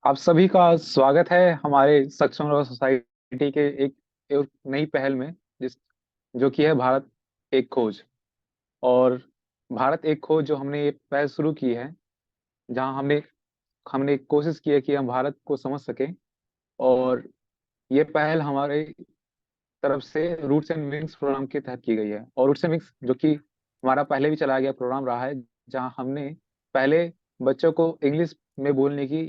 आप सभी का स्वागत है हमारे सक्षम रोग सोसाइटी के एक नई पहल में, जिस जो कि है भारत एक खोज। और भारत एक खोज जो हमने ये पहल शुरू की है, जहां हमने हमने कोशिश की है कि हम भारत को समझ सकें। और ये पहल हमारे तरफ से रूट्स एंड विंग्स प्रोग्राम के तहत की गई है। और रूट्स एंड विंग्स जो कि हमारा पहले भी चलाया गया प्रोग्राम रहा है, जहां हमने पहले बच्चों को इंग्लिश में बोलने की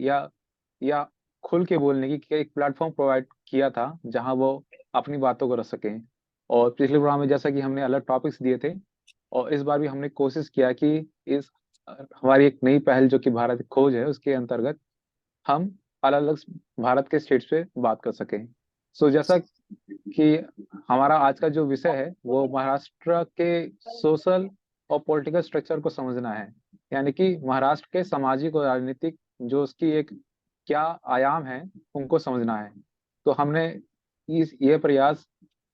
या खुल के बोलने की एक प्लेटफॉर्म प्रोवाइड किया था, जहां वो अपनी बातों को रख सकें। और पिछले प्रोग्राम में जैसा कि हमने अलग टॉपिक्स दिए थे, और इस बार भी हमने कोशिश किया कि इस हमारी एक नई पहल जो कि भारत खोज है, उसके अंतर्गत हम अलग अलग भारत के स्टेट्स पे बात कर सकें। सो जैसा कि हमारा आज का जो विषय है वो महाराष्ट्र के सोशल और पॉलिटिकल स्ट्रक्चर को समझना है। यानी कि महाराष्ट्र के सामाजिक और राजनीतिक जो उसकी एक क्या आयाम है, उनको समझना है। तो हमने ये प्रयास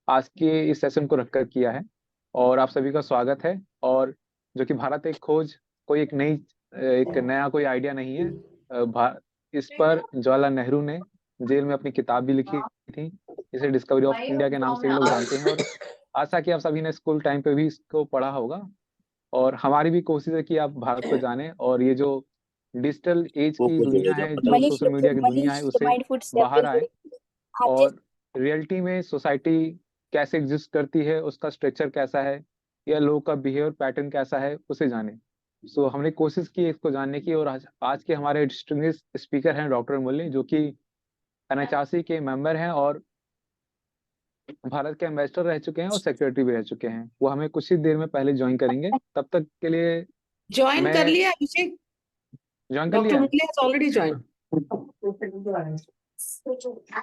आज के इस सेशन को रखकर किया है। और आप सभी का स्वागत है। और जो कि भारत एक खोज कोई एक नया कोई आइडिया नहीं है। इस पर जवाहरलाल नेहरू ने जेल में अपनी किताब भी लिखी थी, इसे डिस्कवरी ऑफ इंडिया के नाम से भी लोग जानते हैं। और आशा कि आप सभी ने स्कूल टाइम पे भी इसको पढ़ा होगा। और हमारी भी कोशिश है कि आप भारत को जानें, और ये जो डिजिटल एज की दुनिया है, जो सोशल मीडिया की दुनिया है, Manish, the उससे Mindful Step बाहर will आए। have just और रियलिटी में सोसाइटी कैसे एग्जिस्ट करती है, उसका स्ट्रक्चर कैसा है, या लोगों का बिहेवियर पैटर्न कैसा है, उसे जाने। सो हमने कोशिश की इसको जानने की। और आज के हमारे डिस्टिंग्विश्ड स्पीकर हैं डॉक्टर मूल्य, जो कि एनएचआरसी के मेंबर हैं और भारत के एम्बेसडर रह चुके हैं और सेक्रेटरी भी रह चुके हैं। वो हमें कुछ ही देर में पहले ज्वाइन करेंगे। तब तक के लिए ज्वाइन कर मैं लिया अभिषेक। ज्वाइन कर डॉक्टर लिया है। मुगले हैज ऑलरेडी ज्वाइन।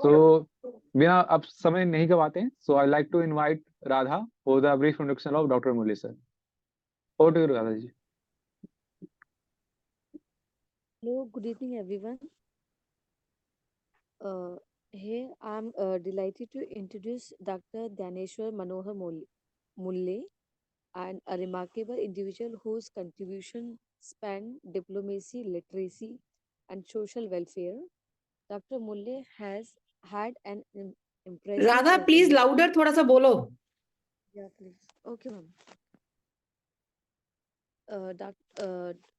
तो बिना अब समय नहीं गवाते हैं, so I like to invite Radha for the brief introduction of doctor Murali sir. Over to you Radha ji. Hello, good evening, everyone. Uh, Here I'm delighted to introduce Dr. Dhaneshwar Manohar Mulle, and a remarkable individual whose contribution span diplomacy, literacy, and social welfare. Dr. Mulle has had an impressive Radha please career. Louder थोड़ा सा बोलो। Yeah, please. Okay, ma'am.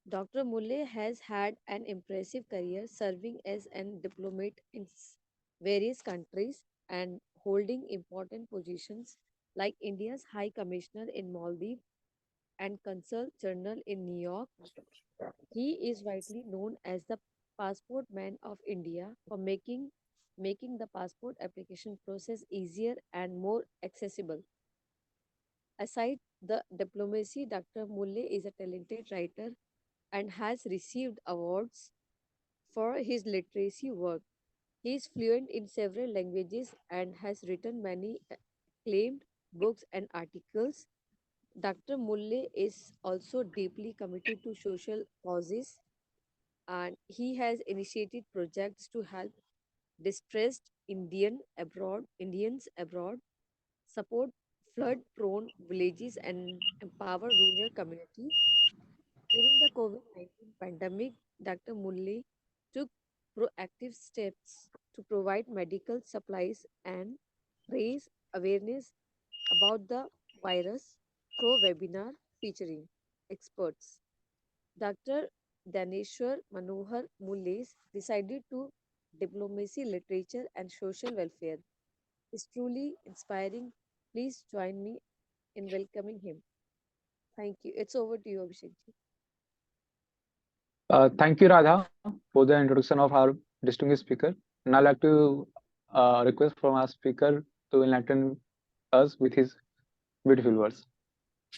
Dr. Mulle has had an impressive career serving as an diplomat in various countries and holding important positions like India's High Commissioner in Maldives and Consul General in New York. He is widely known as the passport man of India for making the passport application process easier and more accessible. Aside the diplomacy, Dr. Mulle is a talented writer and has received awards for his literacy work. He is fluent in several languages and has written many acclaimed books and articles. Dr. Mulle is also deeply committed to social causes, and he has initiated projects to help distressed Indians abroad, support flood prone villages, and empower rural communities. During the COVID 19 pandemic, Dr. Mulle took proactive steps to provide medical supplies and raise awareness about the virus through webinar featuring experts. Dr. Daneshwar Manohar Mulle's decided to diplomacy, literature, and social welfare is truly inspiring. Please join me in welcoming him. Thank you. It's over to you, Abhishek ji. Thank you, Radha, for the introduction of our distinguished speaker. And I'd like to request from our speaker to enlighten us with his beautiful words.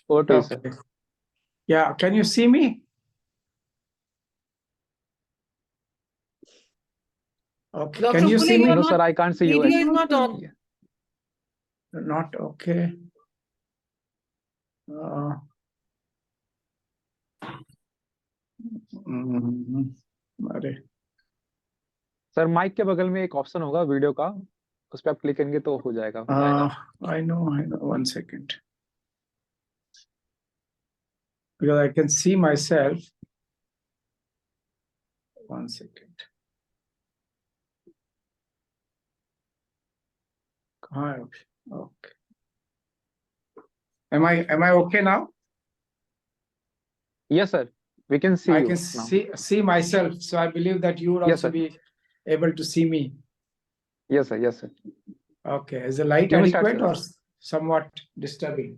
Over to you, sir. Okay. Yeah, can you see me? Okay, Dr. can you Mulle, see me? No, sir, I can't see you. video is not on. Yeah. Not okay. अरे sir, mic के बगल में एक option होगा video का, उस पर आप क्लिक करेंगे तो हो जाएगा। I know. 1 second. Because I can see myself. 1 second. Hi, okay. Am I okay now? Yes, sir. We can see I you can now. see myself, so I believe that you would Yes, also sir. be able to see me. Yes, sir. Yes, sir. Okay. Is the light You may start, adequate sir. or somewhat disturbing?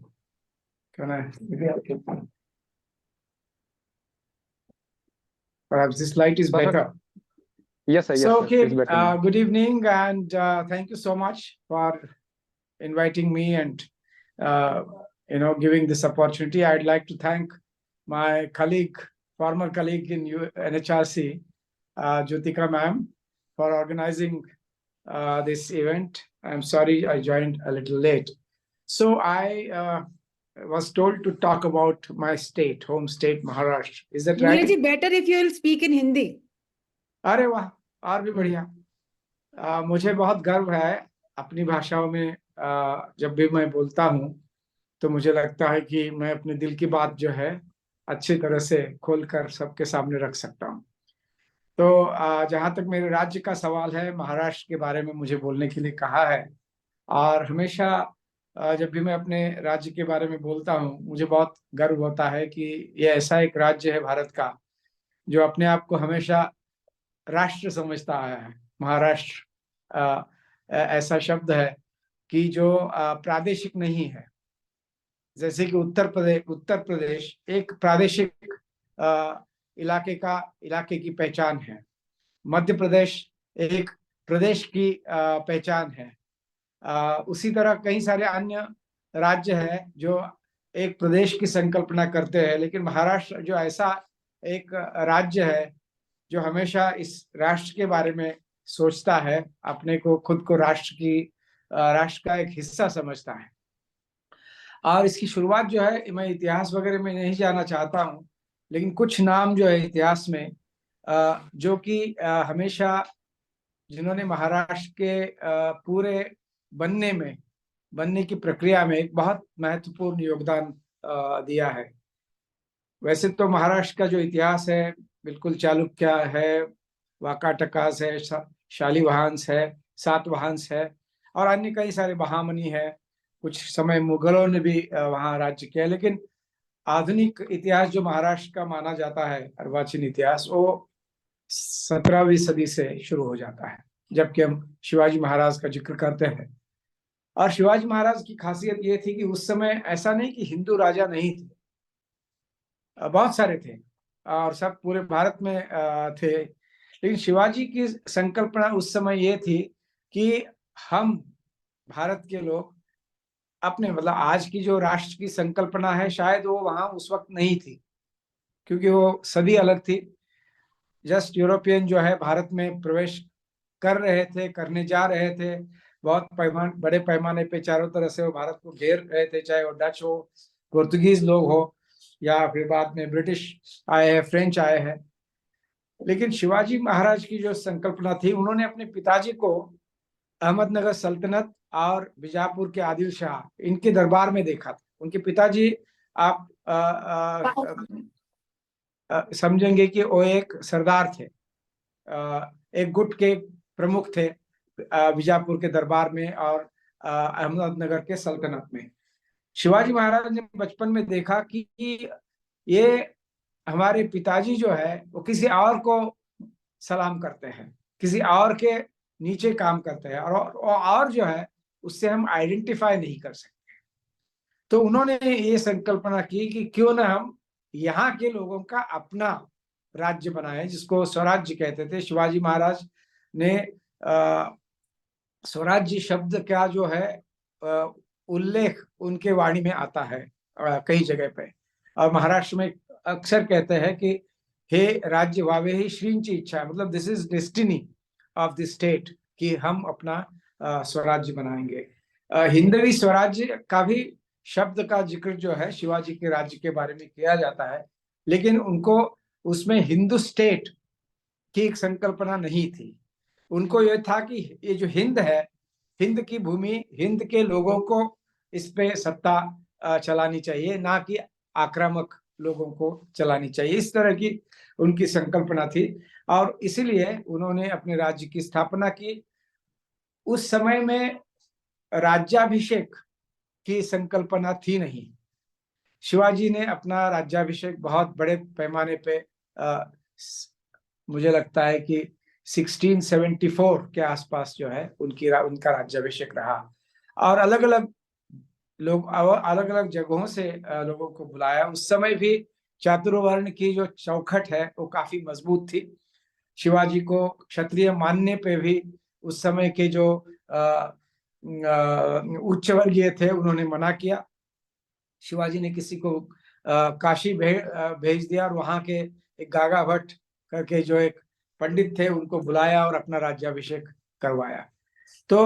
Can I? Maybe I can. Perhaps this light is Sir, sir. better. Yes, sir. Yes, So, sir. okay, It's better now. good evening, and thank you so much for inviting me and giving this opportunity. I'd like to thank my colleague, former colleague in NHRC, Jyotika ma'am, for organizing this event. I'm sorry I joined a little late. So I was told to talk about my state, home state, Maharashtra. Is that right? Neeraj ji, better if you will speak in Hindi. अरे वाह, और भी बढ़िया। मुझे बहुत गर्व है अपनी भाषाओं में। जब भी मैं बोलता हूँ तो मुझे लगता है कि मैं अपने दिल की बात जो है अच्छी तरह से खोलकर सबके सामने रख सकता हूँ। तो जहाँ तक मेरे राज्य का सवाल है, महाराष्ट्र के बारे में मुझे बोलने के लिए कहा है, और हमेशा जब भी मैं अपने राज्य के बारे में बोलता हूँ मुझे बहुत गर्व होता है कि ये ऐसा एक राज्य है भारत का जो अपने आप को हमेशा राष्ट्र समझता आया है। महाराष्ट्र ऐसा शब्द है कि जो प्रादेशिक नहीं है। जैसे कि उत्तर प्रदेश एक प्रादेशिक इलाके की पहचान है। मध्य प्रदेश एक प्रदेश की पहचान है। उसी तरह कई सारे अन्य राज्य हैं जो एक प्रदेश की संकल्पना करते हैं, लेकिन महाराष्ट्र जो ऐसा एक राज्य है जो हमेशा इस राष्ट्र के बारे में सोचता है, अपने को खुद को राष्ट्र का एक हिस्सा समझता है। और इसकी शुरुआत जो है, मैं इतिहास वगैरह में नहीं जाना चाहता हूँ, लेकिन कुछ नाम जो है इतिहास में जो कि हमेशा जिन्होंने महाराष्ट्र के पूरे बनने की प्रक्रिया में एक बहुत महत्वपूर्ण योगदान दिया है। वैसे तो महाराष्ट्र का जो इतिहास है बिल्कुल चालुक्य है, वाकाटकास है, शालिवाहंस है, सातवाहंस है, और अन्य कई सारे बहामनी है। कुछ समय मुगलों ने भी वहाँ राज्य किया, लेकिन आधुनिक इतिहास जो महाराष्ट्र का माना जाता है, अर्वाचीन इतिहास, वो 17वीं सदी से शुरू हो जाता है, जबकि हम शिवाजी महाराज का जिक्र करते हैं। और शिवाजी महाराज की खासियत ये थी कि उस समय ऐसा नहीं कि हिंदू राजा नहीं थे, बहुत सारे थे और सब पूरे भारत में थे। लेकिन शिवाजी की संकल्पना उस समय ये थी कि हम भारत के लोग अपने, मतलब आज की जो राष्ट्र की संकल्पना है शायद वो वहां उस वक्त नहीं थी, क्योंकि वो सदी अलग थी। जस्ट यूरोपियन जो है भारत में प्रवेश करने जा रहे थे। बहुत बड़े पैमाने पे चारों तरह से वो भारत को घेर रहे थे, चाहे वो डच हो, पुर्तगीज लोग हो, या फिर बाद में ब्रिटिश आए हैं, फ्रेंच आए हैं। लेकिन शिवाजी महाराज की जो संकल्पना थी, उन्होंने अपने पिताजी को अहमदनगर सल्तनत और बीजापुर के आदिल शाह इनके दरबार में देखा था। उनके पिताजी आप समझेंगे कि वो एक सरदार थे, एक गुट के प्रमुख थे बीजापुर के दरबार में और अहमदनगर के सल्तनत में। शिवाजी महाराज ने बचपन में देखा कि ये हमारे पिताजी जो है वो किसी और को सलाम करते हैं, किसी और के नीचे काम करते हैं, और जो है उससे हम आइडेंटिफाई नहीं कर सकते। तो उन्होंने ये संकल्पना की कि क्यों ना हम यहाँ के लोगों का अपना राज्य बनाए, जिसको स्वराज्य कहते थे। शिवाजी महाराज ने स्वराज्य शब्द का जो है उल्लेख उनके वाणी में आता है कई जगह पे, और महाराष्ट्र में अक्सर कहते हैं कि हे राज्य वावे ही श्रींची इच्छा, मतलब this is destiny of the state, कि हम अपना स्वराज्य बनाएंगे। हिंदवी स्वराज्य का भी शब्द का जिक्र जो है शिवाजी के राज्य के बारे में किया जाता है, लेकिन उनको उसमें हिंदू स्टेट की एक संकल्पना नहीं थी। उनको यह था कि ये जो हिंद है, हिंद की भूमि, हिंद के लोगों को इस पे सत्ता चलानी चाहिए, ना कि आक्रामक लोगों को चलानी चाहिए। इस तरह की उनकी संकल्पना थी, और इसीलिए उन्होंने अपने राज्य की स्थापना की। उस समय में राज्याभिषेक की संकल्पना थी नहीं। शिवाजी ने अपना राज्याभिषेक बहुत बड़े पैमाने पे मुझे लगता है कि 1674 के आसपास जो है उनका राज्याभिषेक रहा, और अलग अलग जगहों से लोगों को बुलाया। उस समय भी चातुर्वर्ण की जो चौखट है वो काफी मजबूत थी। शिवाजी को क्षत्रिय मानने पे भी उस समय के जो उच्च वर्गीय थे उन्होंने मना किया। शिवाजी ने किसी को काशी भेज दिया और वहां के एक गागा भट्ट करके जो एक पंडित थे उनको बुलाया और अपना राज्याभिषेक करवाया। तो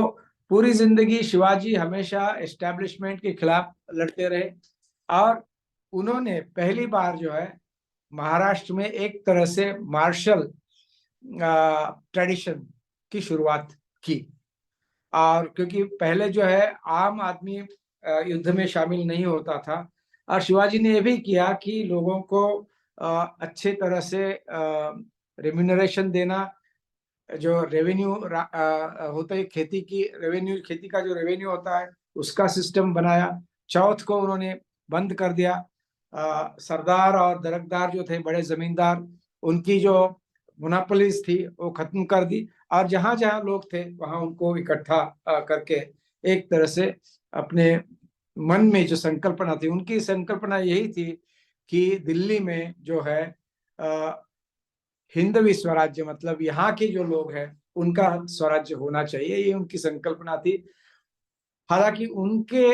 पूरी जिंदगी शिवाजी हमेशा एस्टैब्लिशमेंट के खिलाफ लड़ते रहे, और उन्होंने पहली बार जो है महाराष्ट्र में एक तरह से मार्शल ट्रेडिशन की शुरुआत की। और क्योंकि पहले जो है आम आदमी युद्ध में शामिल नहीं होता था, और शिवाजी ने यह भी किया कि लोगों को अच्छे तरह से रेम्यूनरेशन देना, जो रेवेन्यू होता है खेती की रेवेन्यू, खेती का जो रेवेन्यू होता है उसका सिस्टम बनाया। चौथ को उन्होंने बंद कर दिया। सरदार और दरकदार जो थे, बड़े जमींदार, उनकी जो मोनोपोलीज थी वो खत्म कर दी, और जहां जहां लोग थे वहां उनको इकट्ठा करके एक तरह से अपने मन में जो संकल्पना थी, उनकी संकल्पना यही थी कि दिल्ली में जो है हिंदवी स्वराज्य, मतलब यहाँ के जो लोग हैं उनका स्वराज्य होना चाहिए, ये उनकी संकल्पना थी। हालांकि उनके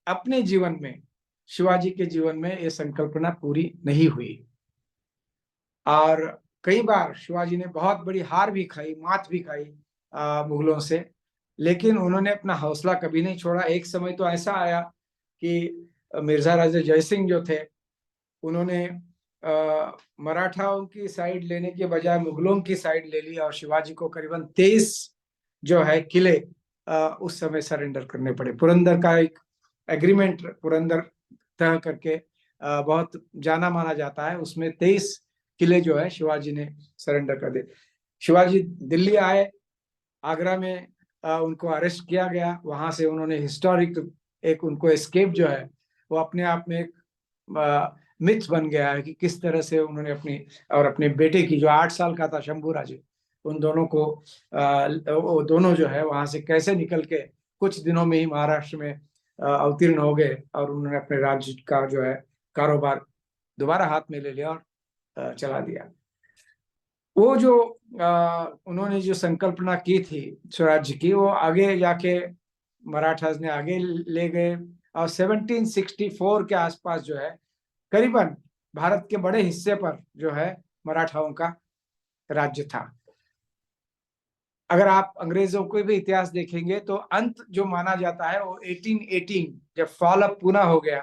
अपने जीवन में, शिवाजी के जीवन में ये संकल्पना पूरी नहीं हुई, और कई बार शिवाजी ने बहुत बड़ी हार भी खाई, मात भी खाई मुगलों से, लेकिन उन्होंने अपना हौसला कभी नहीं छोड़ा। एक समय तो ऐसा आया कि मिर्जा राजा जयसिंह जो थे उन्होंने मराठाओं की साइड लेने के बजाय मुगलों की साइड ले ली, और शिवाजी को करीबन 23 जो है किले उस समय सरेंडर करने पड़े। पुरंदर का एक एग्रीमेंट पुरंदर तय करके बहुत जाना माना जाता है, उसमें 23 किले जो है शिवाजी ने सरेंडर कर दिए। शिवाजी दिल्ली आए, आगरा में उनको अरेस्ट किया गया, वहां से उन्होंने हिस्टोरिक एक उनको एस्केप जो है वो अपने आप में एक मिथ बन गया है कि किस तरह से उन्होंने अपने बेटे की, जो 8 साल का था शंभूराजे, उन दोनों को वो दोनों जो है वहां से कैसे निकल के कुछ दिनों में ही महाराष्ट्र में अवतीर्ण हो गए, और उन्होंने अपने राज्य का जो है कारोबार दोबारा हाथ में ले लिया और चला दिया। वो जो उन्होंने जो संकल्पना की थी स्वराज्य की, वो आगे जाके मराठास ने आगे ले गए, और 1764 के आसपास जो है करीबन भारत के बड़े हिस्से पर जो है मराठाओं का राज्य था। अगर आप अंग्रेजों को भी इतिहास देखेंगे तो अंत जो माना जाता है वो 1818, जब फॉल ऑफ पूना हो गया,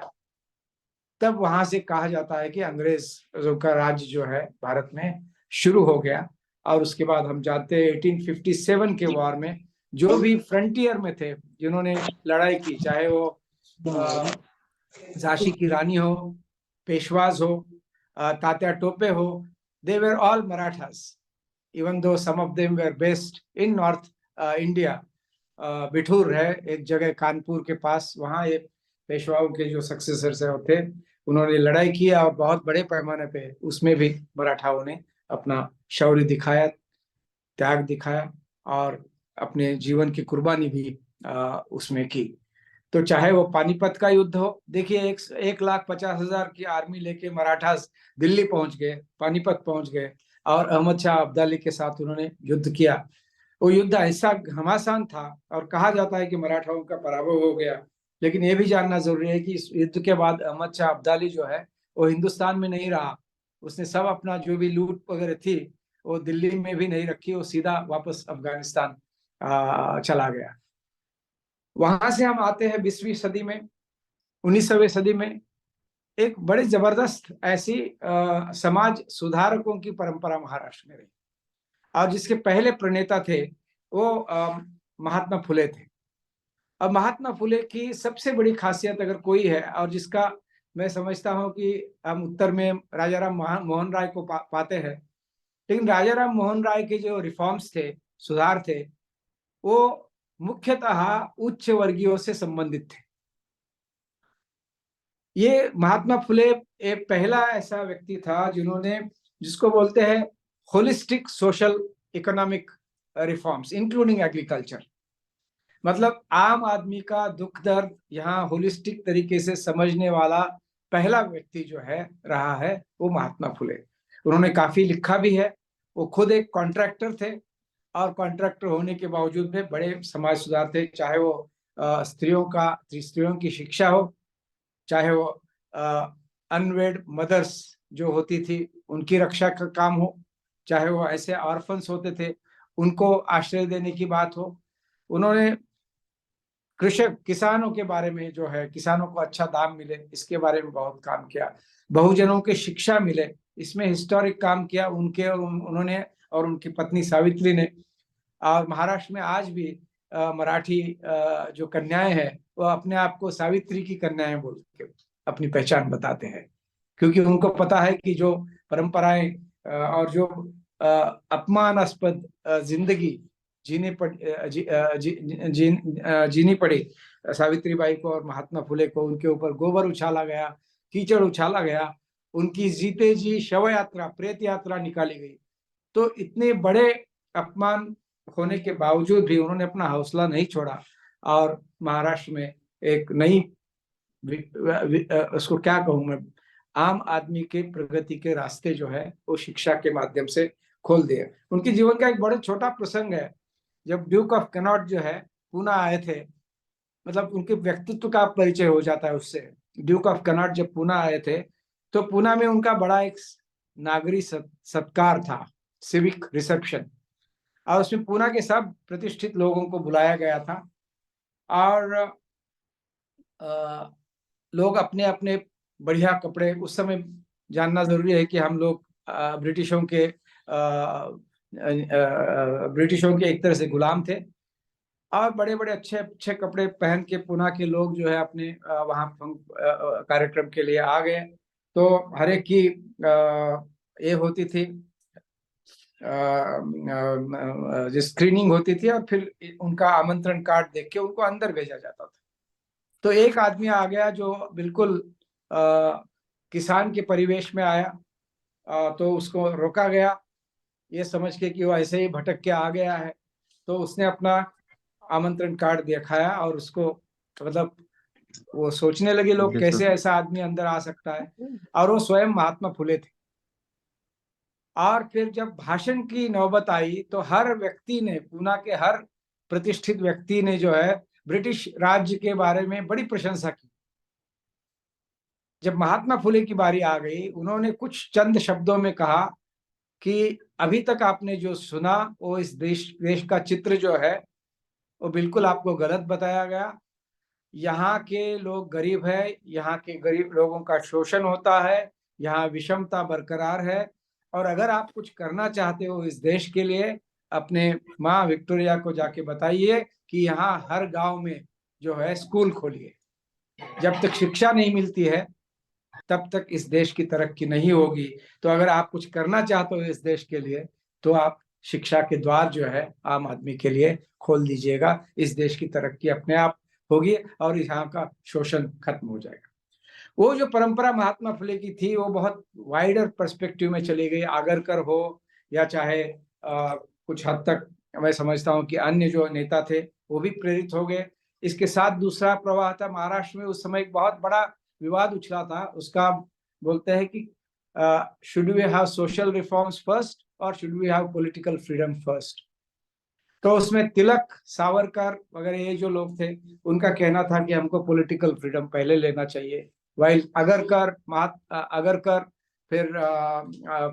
तब वहां से कहा जाता है कि अंग्रेजों का राज्य जो है भारत में शुरू हो गया। और उसके बाद हम जानते हैं 1857 के वॉर में जो भी फ्रंटियर में थे जिन्होंने लड़ाई की, चाहे वो झांसी की रानी हो, पेशवाज हो, तात्या टोपे हो, they were all Marathas, even though some of them were based in North India. Bithoor है एक जगह कानपुर के पास, वहाँ ये पेशवाओं के जो सक्सेसर्स थे उन्होंने लड़ाई किया, और बहुत बड़े पैमाने पे उसमें भी मराठाओं ने अपना शौर्य दिखाया, त्याग दिखाया, और अपने जीवन की कुर्बानी भी उसमें की। तो चाहे वो पानीपत का युद्ध हो, देखिए 1,50,000 की आर्मी लेके मराठास दिल्ली पहुंच गए, पानीपत पहुंच गए, और अहमद शाह अब्दाली के साथ उन्होंने युद्ध किया। वो युद्ध ऐसा घमासान था, और कहा जाता है कि मराठाओं का पराभव हो गया, लेकिन ये भी जानना जरूरी है कि इस युद्ध के बाद अहमद शाह अब्दाली जो है वो हिंदुस्तान में नहीं रहा। उसने सब अपना जो भी लूट वगैरह थी वो दिल्ली में भी नहीं रखी, वो सीधा वापस अफगानिस्तान चला गया। वहां से हम आते हैं 20वीं सदी में, 19वीं सदी में एक बड़े जबरदस्त ऐसी समाज सुधारकों की परंपरा महाराष्ट्र में रही, और जिसके पहले प्रणेता थे वो महात्मा फुले थे। अब महात्मा फुले की सबसे बड़ी खासियत अगर कोई है, और जिसका मैं समझता हूं कि हम उत्तर में राजा राम मोहन राय को पाते हैं, लेकिन राजा राम मोहन राय के जो रिफॉर्म्स थे, सुधार थे, वो मुख्यतः उच्च वर्गीयों से संबंधित थे। ये महात्मा फुले एक पहला ऐसा व्यक्ति था जिन्होंने, जिसको बोलते हैं holistic social economic reforms including agriculture, मतलब आम आदमी का दुख दर्द यहाँ होलिस्टिक तरीके से समझने वाला पहला व्यक्ति जो है रहा है वो महात्मा फुले। उन्होंने काफी लिखा भी है। वो खुद एक कॉन्ट्रैक्टर थे और कॉन्ट्रैक्टर होने के बावजूद भी बड़े समाज सुधार थे, चाहे वो स्त्रियों की शिक्षा हो, चाहे वो अनवेड मदर्स जो होती थी उनकी रक्षा का काम हो, चाहे वो ऐसे ऑर्फन्स होते थे उनको आश्रय देने की बात हो। उन्होंने कृषक किसानों के बारे में जो है, किसानों को अच्छा दाम मिले इसके बारे में बहुत काम किया। बहुजनों के शिक्षा मिले इसमें हिस्टोरिक काम किया उनके और उन्होंने और उनकी पत्नी सावित्री ने। और महाराष्ट्र में आज भी मराठी जो कन्याएं हैं वो अपने आप को सावित्री की कन्याएं बोल के अपनी पहचान बताते हैं, क्योंकि उनको पता है कि जो परंपराएं और जो अपमानास्पद जिंदगी जीनी पड़ी सावित्रीबाई को और महात्मा फुले को, उनके ऊपर गोबर उछाला गया, कीचड़ उछाला गया, उनकी जीते जी शव यात्रा, प्रेत यात्रा निकाली गई। तो इतने बड़े अपमान होने के बावजूद भी उन्होंने अपना हौसला नहीं छोड़ा और महाराष्ट्र में एक नई उसको क्या कहूं मैं, आम आदमी के प्रगति के रास्ते जो है वो शिक्षा के माध्यम से खोल दिए। उनके जीवन का एक बड़ा छोटा प्रसंग है, जब ड्यूक ऑफ कैनॉट जो है पूना आए थे, मतलब उनके व्यक्तित्व का परिचय हो जाता है उससे। ड्यूक ऑफ कैनॉट जब पूना आए थे तो पूना में उनका बड़ा एक नागरिक सत्कार था, सिविक रिसेप्शन, और उसमें पूना के सब प्रतिष्ठित लोगों को बुलाया गया था और लोग अपने अपने बढ़िया कपड़े, उस समय जानना जरूरी है कि हम लोग ब्रिटिशों के एक तरह से गुलाम थे और बड़े बड़े अच्छे अच्छे कपड़े पहन के पूना के लोग जो है अपने वहाँ कार्यक्रम के लिए आ गए। तो हर एक की ये होती थी, जो स्क्रीनिंग होती थी और फिर उनका आमंत्रण कार्ड देख के उनको अंदर भेजा जाता था। तो एक आदमी आ गया जो बिल्कुल किसान के परिवेश में आया, तो उसको रोका गया ये समझ के कि वो ऐसे ही भटक के आ गया है। तो उसने अपना आमंत्रण कार्ड दिखाया और उसको, मतलब वो सोचने लगे लोग कैसे ऐसा आदमी अंदर आ सकता है, और वो स्वयं महात्मा फुले थे। और फिर जब भाषण की नौबत आई तो हर व्यक्ति ने, पूना के हर प्रतिष्ठित व्यक्ति ने जो है ब्रिटिश राज्य के बारे में बड़ी प्रशंसा की। जब महात्मा फुले की बारी आ गई, उन्होंने कुछ चंद शब्दों में कहा कि अभी तक आपने जो सुना वो इस देश का चित्र जो है वो बिल्कुल आपको गलत बताया गया। यहाँ के लोग गरीब है, यहाँ के गरीब लोगों का शोषण होता है, यहाँ विषमता बरकरार है, और अगर आप कुछ करना चाहते हो इस देश के लिए, अपने माँ विक्टोरिया को जाके बताइए कि यहाँ हर गांव में जो है स्कूल खोलिए। जब तक शिक्षा नहीं मिलती है तब तक इस देश की तरक्की नहीं होगी। तो अगर आप कुछ करना चाहते हो इस देश के लिए तो आप शिक्षा के द्वार जो है आम आदमी के लिए खोल दीजिएगा, इस देश की तरक्की अपने आप होगी और यहाँ का शोषण खत्म हो जाएगा। वो जो परंपरा महात्मा फुले की थी वो बहुत वाइडर पर्सपेक्टिव में चली गई। आगरकर हो या चाहे कुछ हद तक मैं समझता हूँ कि अन्य जो नेता थे वो भी प्रेरित हो गए। इसके साथ दूसरा प्रवाह था महाराष्ट्र में, उस समय एक बहुत बड़ा विवाद उछला था, उसका बोलते हैं कि should we have social reforms first और should we have political freedom first. तो उसमें तिलक, सावरकर वगैरह ये जो लोग थे उनका कहना था कि हमको पॉलिटिकल फ्रीडम पहले लेना चाहिए, वाइल अगरकर फिर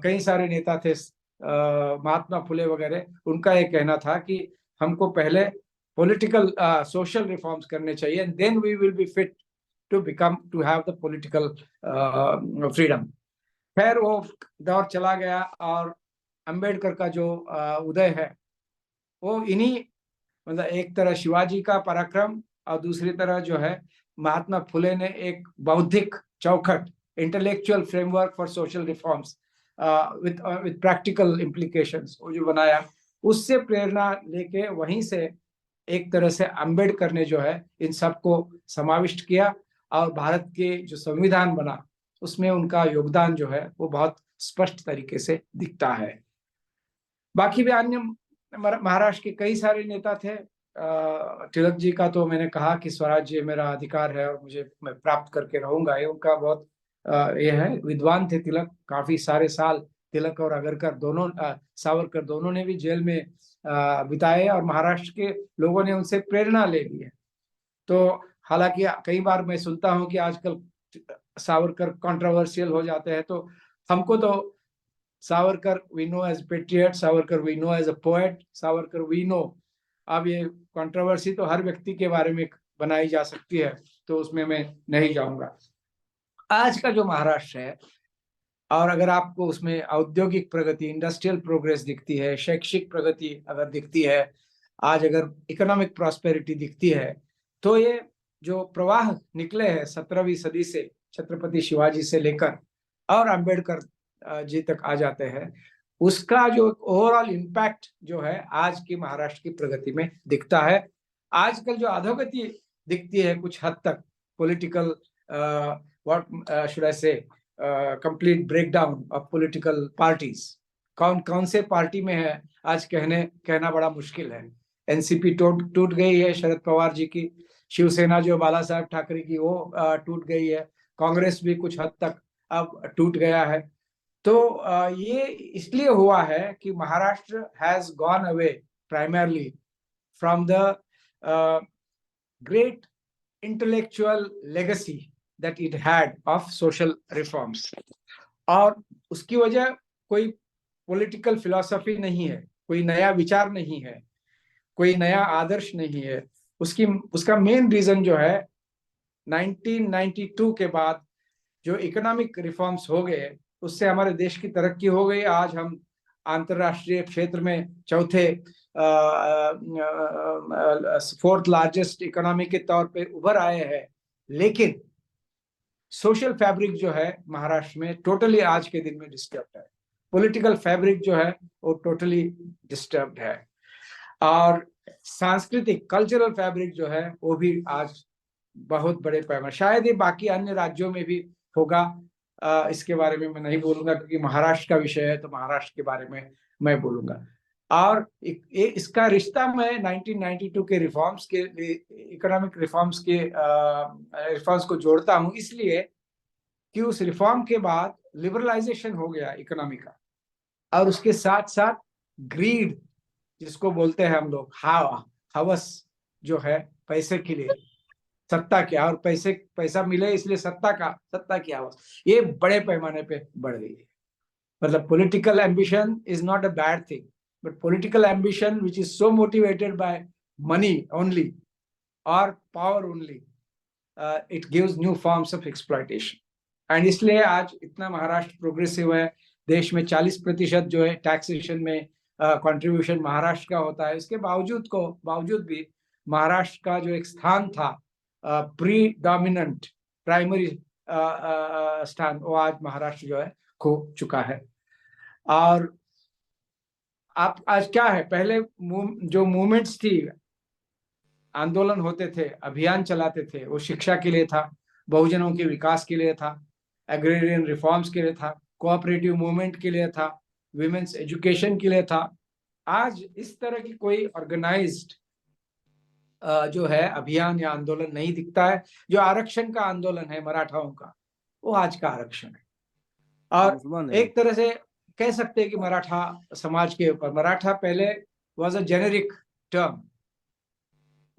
कई सारे नेता थे, महात्मा फुले वगैरह, उनका ये कहना था कि हमको पहले पॉलिटिकल सोशल रिफॉर्म्स करने चाहिए and then we will be fit to have the political freedom. खैर वो दौर चला गया और अंबेडकर का जो उदय है वो इन्हीं, मतलब एक तरह शिवाजी का पराक्रम और दूसरी तरह जो है महात्मा फुले ने एक बौद्धिक चौखट, intellectual framework for social reforms with practical implications वो जो बनाया, उससे प्रेरणा लेके वहीं से एक तरह से अंबेडकर ने जो है इन सबको समाविष्ट किया और भारत के जो संविधान बना उसमें उनका योगदान जो है वो बहुत स्पष्ट तरीके से दिखता है। बाकी भी अन्य महाराष्ट्र के कई सारे नेता थे। तिलक जी का तो मैंने कहा कि स्वराज्य मेरा अधिकार है और मैं प्राप्त करके रहूंगा, ये उनका बहुत ये है। विद्वान थे तिलक, काफी सारे साल तिलक और आगरकर दोनों सावरकर दोनों ने भी जेल में बिताए और महाराष्ट्र के लोगों ने उनसे प्रेरणा ले ली है। तो हालांकि कई बार मैं सुनता हूं कि आजकल सावरकर कंट्रोवर्शियल हो जाते हैं, तो हमको तो Savarkar we know as patriot, Savarkar we know as a poet, Savarkar we know. अब ये कंट्रोवर्सी तो हर व्यक्ति के बारे में बनाई जा सकती है, तो उसमें मैं नहीं जाऊंगा। आज का जो महाराष्ट्र है, और अगर आपको उसमें औद्योगिक प्रगति, इंडस्ट्रियल प्रोग्रेस दिखती है, शैक्षिक प्रगति अगर दिखती है, आज अगर इकोनॉमिक प्रॉस्पेरिटी दिखती है, तो ये जो प्रवाह निकले हैं 17वीं सदी से छत्रपति शिवाजी से लेकर और अंबेडकर जी तक आ जाते हैं, उसका जो ओवरऑल इम्पैक्ट जो है आज की महाराष्ट्र की प्रगति में दिखता है। आजकल जो अधोगति दिखती है कुछ हद तक, पॉलिटिकल व्हाट शुड आई से, complete breakdown of political parties, कौन कौन से पार्टी में है आज कहना बड़ा मुश्किल है। एनसीपी टूट गई है शरद पवार जी की, शिवसेना जो बाला साहब ठाकरे की वो टूट गई है, कांग्रेस भी कुछ हद तक अब टूट गया है। तो ये इसलिए हुआ है कि Maharashtra has gone away primarily from the great intellectual legacy that it had of social reforms, और उसकी वजह कोई पॉलिटिकल फिलॉसफी नहीं है, कोई नया विचार नहीं है, कोई नया आदर्श नहीं है। उसका मेन रीजन जो है 1992 के बाद जो इकोनॉमिक रिफॉर्म्स हो गए, उससे हमारे देश की तरक्की हो गई। आज हम अंतरराष्ट्रीय क्षेत्र में चौथे 4th लार्जेस्ट इकोनॉमी के तौर पे उभर आए हैं, लेकिन सोशल फैब्रिक जो है महाराष्ट्र में टोटली आज के दिन में डिस्टर्ब्ड है। पॉलिटिकल फैब्रिक जो है वो टोटली डिस्टर्ब्ड है, और सांस्कृतिक कल्चरल फैब्रिक जो है वो भी आज बहुत बड़े पैमाने, शायद ये बाकी अन्य राज्यों में भी होगा। इसके बारे में मैं नहीं बोलूंगा क्योंकि महाराष्ट्र का विषय है, तो महाराष्ट्र के बारे में मैं बोलूंगा। और इसका रिश्ता मैं 1992 के रिफॉर्म्स के, इकोनॉमिक रिफॉर्म्स को जोड़ता हूं, इसलिए कि उस रिफॉर्म के बाद लिबरलाइजेशन हो गया इकोनॉमी का, और उसके साथ साथ ग्रीड जिसको बोलते हैं हम लोग, हवस जो है पैसे के लिए, सत्ता क्या, और पैसा मिले इसलिए सत्ता की हवस, ये बड़े पैमाने पे बढ़ गई है। मतलब political ambition is not a bad thing, but political ambition which is so motivated by money only or power only, it gives new forms of exploitation. and इसलिए आज इतना महाराष्ट्र प्रोग्रेसिव है, देश में 40% जो है टैक्सेशन में कंट्रीब्यूशन महाराष्ट्र का होता है। इसके बावजूद भी महाराष्ट्र का जो एक स्थान था प्री डोमिनेंट प्राइमरी स्थान, वो आज महाराष्ट्र जो है खो चुका है। और आप आज क्या है, पहले जो मूवमेंट्स थी, आंदोलन होते थे, अभियान चलाते थे, वो शिक्षा के लिए था, बहुजनों के विकास के लिए था, एग्रेरियन रिफॉर्म्स के लिए था, कोऑपरेटिव मूवमेंट के लिए था, विमेन्स एजुकेशन के लिए था। आज इस तरह की कोई ऑर्गेनाइज्ड जो है अभियान या आंदोलन नहीं दिखता है। जो आरक्षण का आंदोलन है मराठाओं का, वो आज का आरक्षण है। और एक तरह से कह सकते हैं कि मराठा समाज के ऊपर, मराठा पहले was a generic term.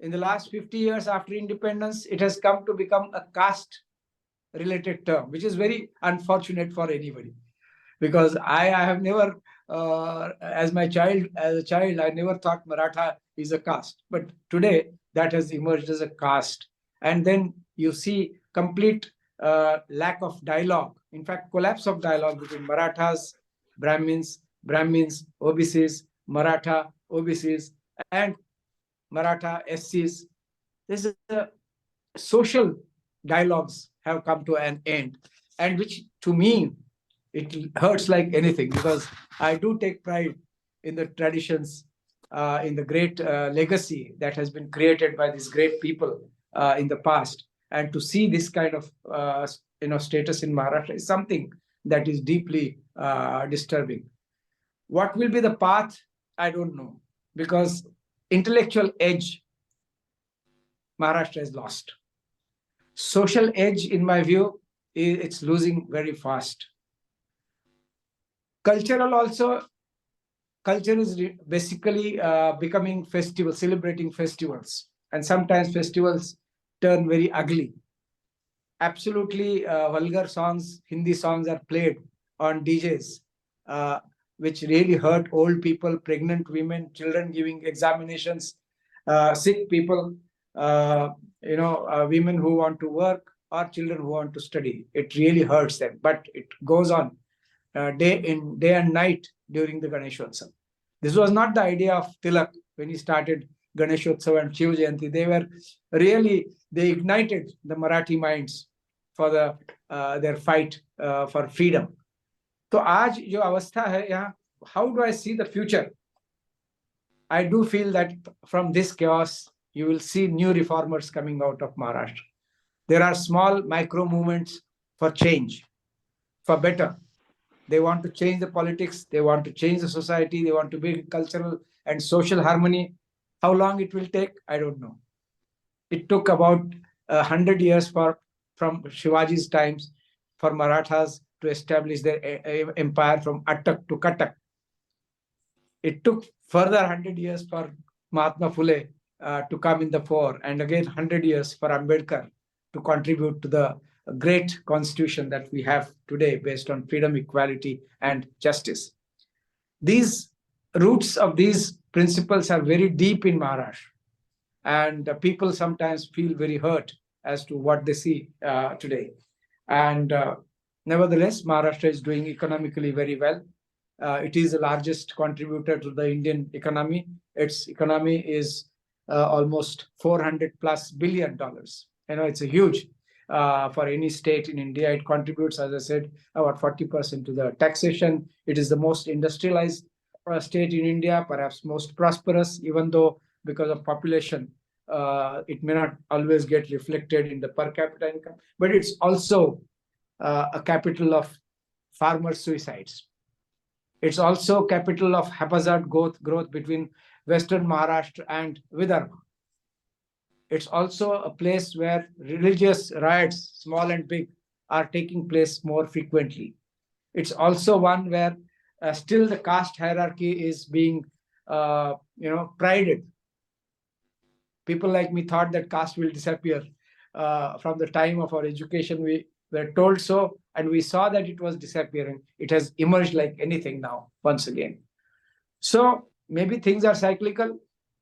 In the last 50 years after independence, it has come to become a caste related term, which is very unfortunate for anybody, because I have never as a child I never thought Maratha is a caste, but today that has emerged as a caste. And then you see complete lack of dialogue, in fact collapse of dialogue between Marathas, Brahmins, OBCs, Maratha, OBCs, and Maratha SCs. This is social dialogues have come to an end, and which to me it hurts like anything, because I do take pride in the traditions in the great legacy that has been created by these great people in the past. And to see this kind of status in Maharashtra is something that is deeply disturbing. What will be the path? I don't know, because intellectual edge Maharashtra has lost. Social edge, in my view, it's losing very fast. Cultural also, culture is basically becoming festival, celebrating festivals. And sometimes festivals turn very ugly. Absolutely vulgar songs, Hindi songs are played on DJs, which really hurt old people, pregnant women, children giving examinations, sick people, women who want to work or children who want to study. It really hurts them, but it goes on day and night during the Ganeshotsav. This was not the idea of Tilak when he started Ganeshotsav and Shiv Jayanti. They ignited the Marathi minds for their fight for freedom. So आज जो अवस्था है यहाँ, how do I see the future? I do feel that from this chaos, you will see new reformers coming out of Maharashtra. There are small micro movements for change, for better. They want to change the politics. They want to change the society. They want to build cultural and social harmony. How long it will take, I don't know. It took about 100 years from Shivaji's times for Marathas to establish their empire from Attak to Katak. It took further 100 years for Mahatma Phule to come in the fore, and again 100 years for Ambedkar to contribute to the great constitution that we have today based on freedom, equality, and justice. These roots of these principles are very deep in Maharashtra, and people sometimes feel very hurt as to what they see today. And nevertheless, Maharashtra is doing economically very well. It is the largest contributor to the Indian economy. Its economy is almost $400+ billion. It's a huge for any state in India. It contributes, as I said, about 40% to the taxation. It is the most industrialized state in India, perhaps most prosperous, even though because of population, it may not always get reflected in the per capita income. But it's also a capital of farmer suicides. It's also capital of haphazard growth between Western Maharashtra and Vidarbha. It's also a place where religious riots, small and big, are taking place more frequently. It's also one where still the caste hierarchy is being, prided. People like me thought that caste will disappear. From the time of our education, we were told so, and we saw that it was disappearing. It has emerged like anything now, once again. So maybe things are cyclical.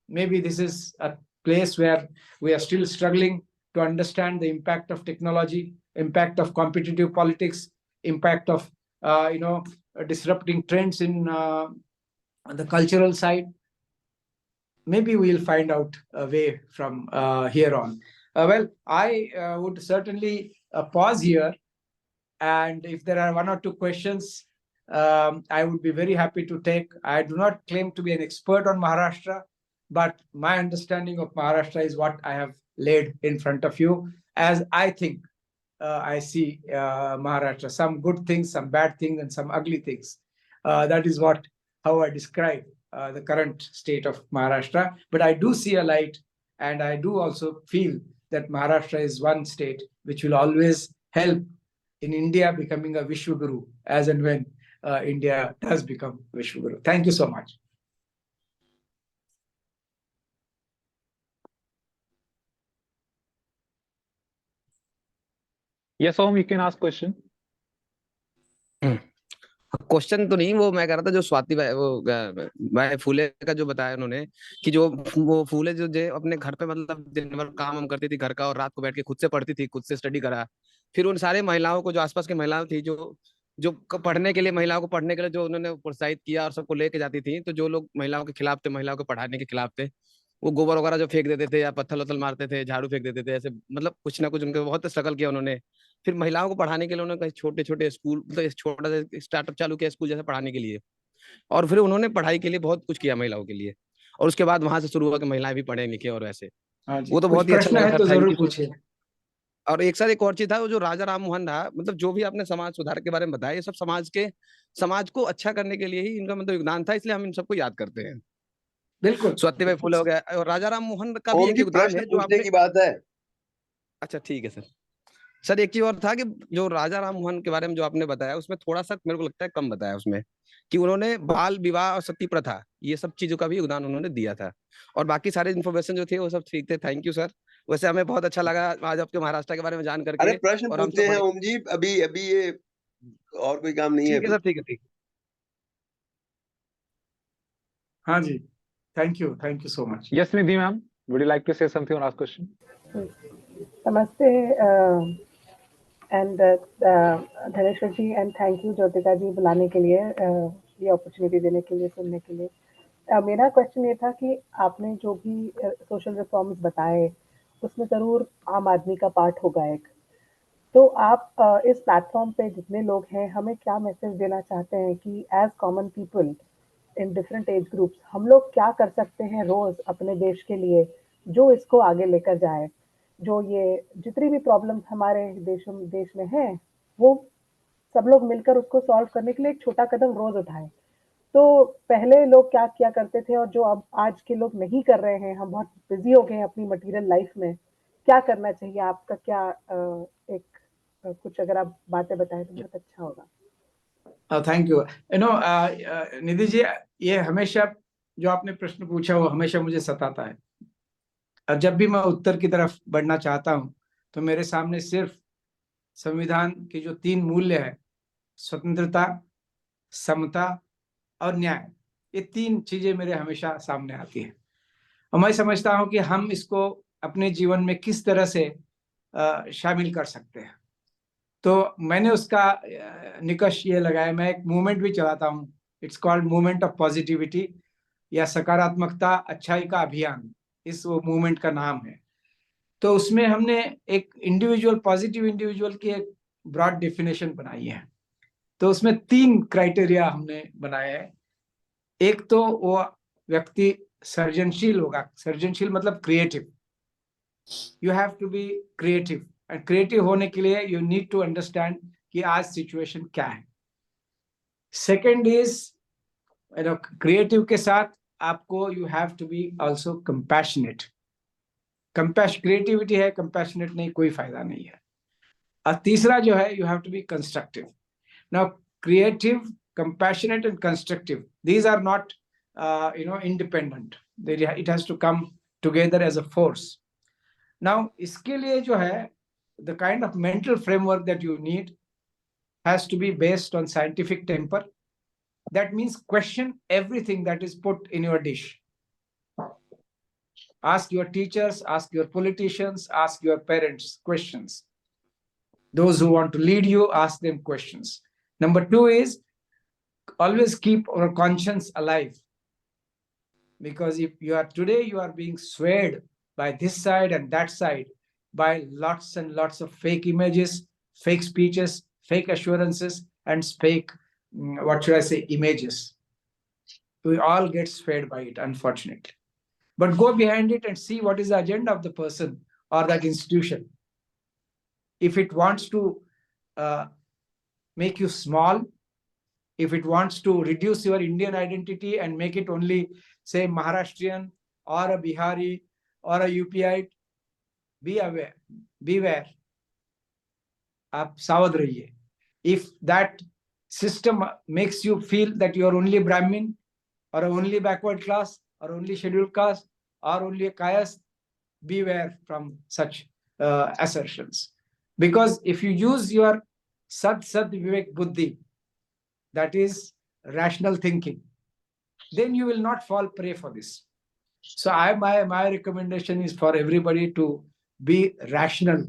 Maybe this is a place where we are still struggling to understand the impact of technology, impact of competitive politics, impact of disrupting trends in the cultural side. Maybe we'll find out a way from here on. Well, I would certainly pause here, and if there are one or two questions, I would be very happy to take. I do not claim to be an expert on Maharashtra, but my understanding of Maharashtra is what I have laid in front of you, as I think I see Maharashtra. Some good things, some bad things, and some ugly things. That is how I describe the current state of Maharashtra. But I do see a light, and I do also feel that Maharashtra is one state which will always help in India becoming a Vishwaguru, as and when India does become Vishwaguru. Thank you so much. Yes, Om, you can ask question. Question तो नहीं, वो मैं कह रहा था जो स्वाति भाई फूले का जो बताया उन्होंने कि जो वो फूले जो अपने घर पे मतलब दिन भर काम करती थी घर का, और रात को बैठ के खुद से पढ़ती थी, खुद से स्टडी करा। फिर उन सारे महिलाओं को, जो आसपास की महिलाएं थी, जो पढ़ने के लिए, महिलाओं को पढ़ने के लिए जो उन्होंने प्रोत्साहित किया और सबको लेके जाती थी, तो जो लोग महिलाओं के खिलाफ थे, महिलाओं को पढ़ाने के खिलाफ थे, वो गोबर वगैरह जो फेंक देते थे या पत्थर वत्थर मारते थे, झाड़ू फेंक देते थे, ऐसे मतलब कुछ ना कुछ उनके बहुत स्ट्रगल किया उन्होंने। फिर महिलाओं को पढ़ाने के लिए उन्होंने छोटे छोटे स्कूल, मतलब छोटा सा स्टार्टअप चालू किया स्कूल जैसे पढ़ाने के लिए, और फिर उन्होंने पढ़ाई के लिए बहुत कुछ किया महिलाओं के लिए। और उसके बाद वहां से शुरू हुआ कि महिलाएं भी पढ़े लिखे और वैसे हाँ जी, वो तो कुछ बहुत ही अच्छा प्रश्न लगा है सर, तो थैंक जरूर यू। पूछिए। और एक सर एक और चीज था, वो जो राजा राम मोहन था, मतलब जो भी आपने समाज सुधार के बारे में बताया, ये सब समाज को अच्छा करने के लिए ही इनका मतलब योगदान था, इसलिए हम इन सबको याद करते हैं। बिल्कुल। सत्यबाई फुले हो गया, और राजा राम मोहन का भी ओम एक जी, योगदान प्रश्न है जो पूछने आपने। की बात है। अच्छा ठीक है सर। सर एक चीज और था कि जो राजा राम मोहन के बारे में जो आपने बताया, उसमें थोड़ा सा मेरे को लगता है कम बताया उसमें, कि उन्होंने बाल विवाह और सती प्रथा ये सब चीजों का भी योगदान उन्होंने दिया था। और बाकी सारे इन्फॉर्मेशन जो थे वो सब ठीक थे, थैंक यू सर। वैसे हमें बहुत अच्छा लगा आज आपके महाराष्ट्र के बारे में जान अरे करके, प्रश्न और हम पूछने सब हैं बड़े। ओम जी, अभी अभी ये और कोई काम नहीं है ठीक है अभी। सर, ठीक है, ठीक। हाँ जी, thank you so much. Yes, Nidhi ma'am, would you like to say something or ask question? Namaste, and Dhaneshwar ji and thank you Jyotika ji बुलाने के लिए, ये अपॉर्चुनिटी देने के लिए, सुनने के लिए। मेरा क्वेश्चन ये था कि आपने जो भी सोशल रिफॉर्म्स बताए उसमें ज़रूर आम आदमी का पार्ट होगा एक, तो आप इस प्लेटफॉर्म पे जितने लोग हैं हमें क्या मैसेज देना चाहते हैं कि as common people in different age groups हम लोग क्या कर सकते हैं रोज अपने देश के लिए जो इसको आगे लेकर जाए, जो ये जितनी भी प्रॉब्लम्स हमारे देश में हैं वो सब लोग मिलकर उसको सॉल्व करने के लिए एक छोटा कदम रोज उठाएं। तो पहले लोग क्या किया करते थे और जो अब आज के लोग नहीं कर रहे हैं, हम बहुत बिजी हो गए हैं अपनी मटेरियल लाइफ में, क्या करना चाहिए? आपका क्या एक कुछ अगर आप बातें बताएं तो बहुत अच्छा होगा। Thank you. निधि जी, ये हमेशा जो आपने प्रश्न पूछा वो हमेशा मुझे सताता है, और जब भी मैं उत्तर की तरफ बढ़ना चाहता हूं तो मेरे सामने सिर्फ संविधान के जो 3 मूल्य है, स्वतंत्रता, समता और न्याय, ये 3 चीजें मेरे हमेशा सामने आती है। और मैं समझता हूं कि हम इसको अपने जीवन में किस तरह से शामिल कर सकते हैं। तो मैंने उसका निकष ये लगाया, मैं एक मूवमेंट भी चलाता हूँ, it's called movement of positivity या सकारात्मकता अच्छाई का अभियान, इस वो मूवमेंट का नाम है। तो उसमें हमने एक इंडिविजुअल, पॉजिटिव इंडिविजुअल की एक ब्रॉड डेफिनेशन बनाई है। तो उसमें 3 क्राइटेरिया हमने बनाए हैं। एक तो वो व्यक्ति सृजनशील होगा, सृजनशील मतलब creative, you have to be creative, and creative होने के लिए यू नीड टू अंडरस्टैंड कि आज सिचुएशन क्या है। सेकेंड इज, क्रिएटिव के साथ आपको you have to be also compassionate. Creativity है, कंपैशनेट नहीं, कोई फायदा नहीं है। और तीसरा जो है, you have to be constructive. Now creative, compassionate and constructive, these are not independent, it has to come together as a force. Now इसके लिए जो है, the kind of mental framework that you need has to be based on scientific temper. That means question everything that is put in your dish. Ask your teachers, ask your politicians, ask your parents questions. Those who want to lead you, ask them questions. Number 2 is always keep our conscience alive. Because if you are today, you are being swayed by this side and that side by lots and lots of fake images, fake speeches, fake assurances, and fake, what should I say, images. We all get swayed by it, unfortunately. But go behind it and see what is the agenda of the person or that institution. If it wants to make you small, if it wants to reduce your Indian identity and make it only, say, Maharashtrian or a Bihari or a UPite, be aware, beware. आप सावध रहिए. If that system makes you feel that you are only Brahmin or only backward class or only scheduled caste or only a caste, beware from such assertions. Because if you use your Sat Vivek Buddhi, that is rational thinking, then you will not fall prey for this. So my recommendation is for everybody to be rational,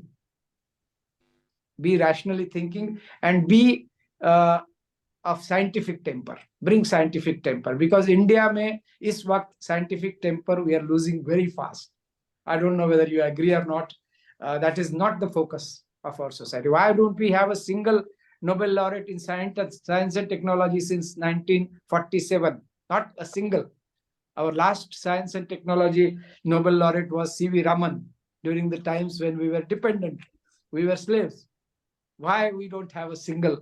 be rationally thinking, and be of scientific temper. Bring scientific temper, because India mein is waqt scientific temper we are losing very fast. I don't know whether you agree or not. That is not the focus of our society. Why don't we have a single Nobel laureate in science and technology since 1947? Not a single. Our last science and technology Nobel laureate was C.V. Raman during the times when we were dependent, we were slaves. Why we don't have a single?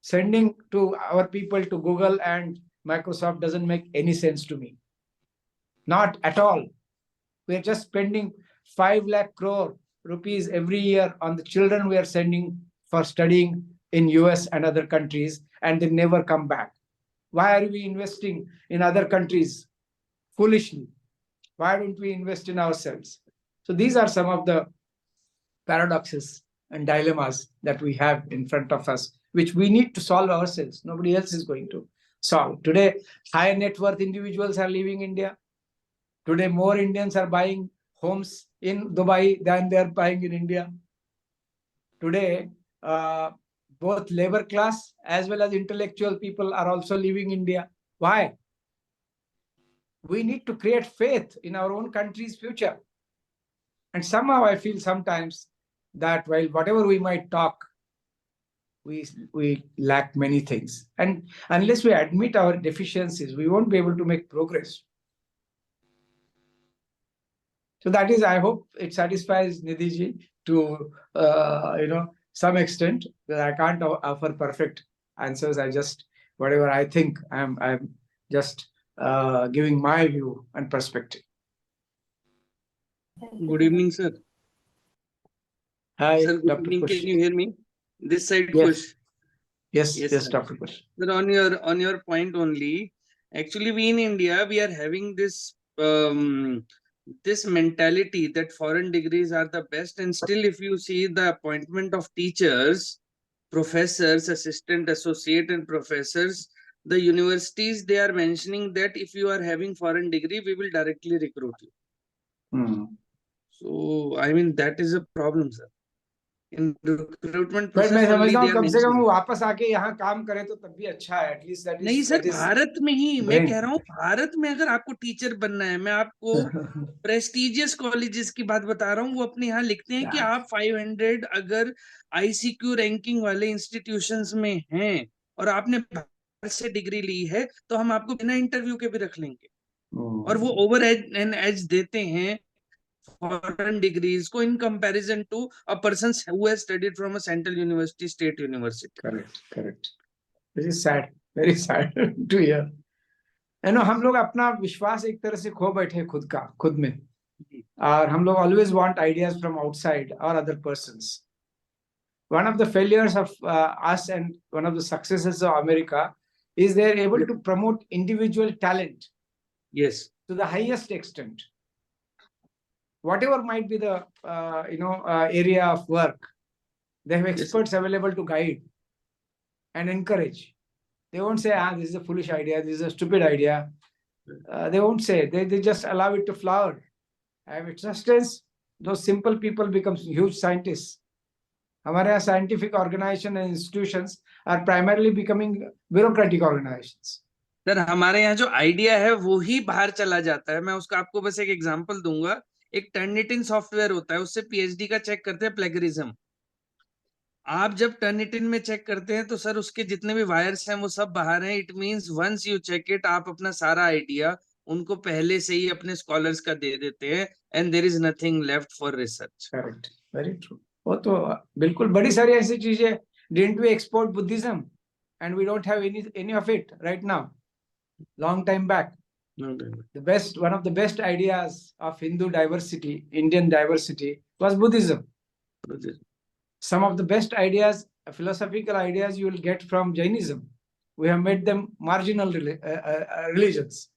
Sending to our people to Google and Microsoft doesn't make any sense to me. Not at all. We are just spending 5 lakh crore rupees every year on the children we are sending for studying in US and other countries, and they never come back. Why are we investing in other countries foolishly? Why don't we invest in ourselves? So these are some of the paradoxes and dilemmas that we have in front of us, which we need to solve ourselves. Nobody else is going to solve. Today, high net worth individuals are leaving India. Today, more Indians are buying homes in Dubai than they are buying in India. Today, both labor class as well as intellectual people are also leaving India. Why? We need to create faith in our own country's future. And somehow I feel sometimes that while whatever we might talk, we lack many things. And unless we admit our deficiencies, we won't be able to make progress. So that is, I hope it satisfies Nidhi to some extent, because I can't offer perfect answers. I just, whatever I think, I'm just giving my view and perspective. Good evening, sir. Hi, Sir, good Dr. evening. Kush. Can you hear me? This side, Yes. Kush. Yes, Yes, yes, sir. Dr. Kush. Sir, on your point only, actually, we in India, we are having this this mentality that foreign degrees are the best, and still, if you see the appointment of teachers, professors, assistant, associate, and professors, the universities, they are mentioning that if you are having foreign degree, we will directly recruit you. So, I mean, that is a problem, sir. In recruitment But मैं process only समझता they हूँ are कम से कम वो mentioning. वापस आके यहाँ काम करे तो तब भी अच्छा है. At least नहीं सर, भारत में ही मैं brain. कह रहा हूँ, भारत में अगर आपको टीचर बनना है, मैं आपको प्रेस्टिजियस कॉलेजेस की बात बता रहा हूँ, वो अपने यहाँ लिखते हैं कि आप 500 अगर ICQ रैंकिंग वाले इंस्टीट्यूशंस में हैं और आपने बाहर से डिग्री ली है, तो हम आपको बिना इंटरव्यू के भी रख लेंगे. और वो ओवर एज देते हैं foreign degrees को in comparison to a person who has studied from a central university, state university. Correct. This is sad, very sad to hear. हम लोग अपना विश्वास एक तरह से खो बैठे खुद में, और हम लोग always want ideas from outside or other persons. One of the failures of us and one of the successes of America is they're able to promote individual talent. Yes. To the highest extent. Whatever might be the area of work, they have experts available to guide and encourage. They won't say, this is a foolish idea, this is a stupid idea. They won't say. They just allow it to flower. I have trusted those simple people become huge scientists. हमारे यहाँ scientific organizations and institutions are primarily becoming bureaucratic organizations. Sir, हमारे यहाँ जो idea है वो ही बाहर चला जाता है. मैं उसका आपको बस एक एग्जांपल दूंगा. एक टर्निटिन सॉफ्टवेयर होता है, उससे पीएचडी का चेक करते हैं प्लेगरिज्म. आप जब टर्निटिन में चेक करते हैं तो सर उसके जितने भी वायर्स हैं वो सब बाहर हैं. It means once you check it, आप अपना सारा आइडिया उनको पहले से ही अपने स्कॉलर्स का दे देते हैं, and there is nothing left for research. Correct, very true. वो तो बिल्कुल बड़ी सारी ऐसी चीजें. Didn't we export Buddhism and we don't have any of it right now? Long time back. One of the best ideas of Hindu diversity, Indian diversity, was Buddhism. Some of the best ideas, philosophical ideas, you will get from Jainism. We have made them marginal religions.